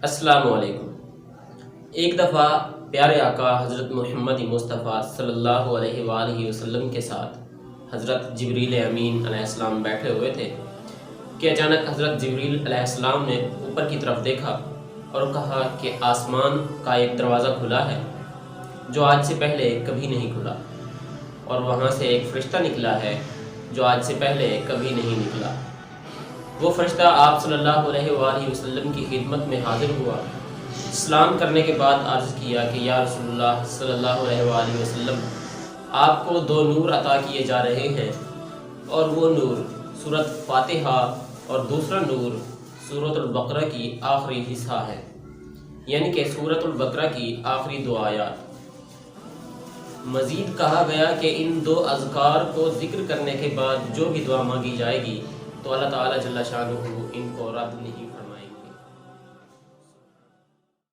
السلام علیکم۔ ایک دفعہ پیارے آقا حضرت محمد مصطفیٰ صلی اللہ علیہ وآلہ وسلم کے ساتھ حضرت جبرائیل امین علیہ السلام بیٹھے ہوئے تھے کہ اچانک حضرت جبرائیل علیہ السلام نے اوپر کی طرف دیکھا اور کہا کہ آسمان کا ایک دروازہ کھلا ہے جو آج سے پہلے کبھی نہیں کھلا، اور وہاں سے ایک فرشتہ نکلا ہے جو آج سے پہلے کبھی نہیں نکلا۔ وہ فرشتہ آپ صلی اللہ علیہ وآلہ وسلم کی خدمت میں حاضر ہوا، سلام کرنے کے بعد عرض کیا کہ یا رسول اللہ صلی اللہ علیہ وآلہ وسلم، آپ کو 2 نور عطا کیے جا رہے ہیں، اور وہ نور سورۃ فاتحہ اور دوسرا نور سورۃ البقرہ کی آخری حصہ ہے، یعنی کہ سورۃ البقرہ کی آخری 2 آیات۔ مزید کہا گیا کہ ان 2 اذکار کو ذکر کرنے کے بعد جو بھی دعا مانگی جائے گی تو اللہ تعالیٰ جل شانہ ان کو رد نہیں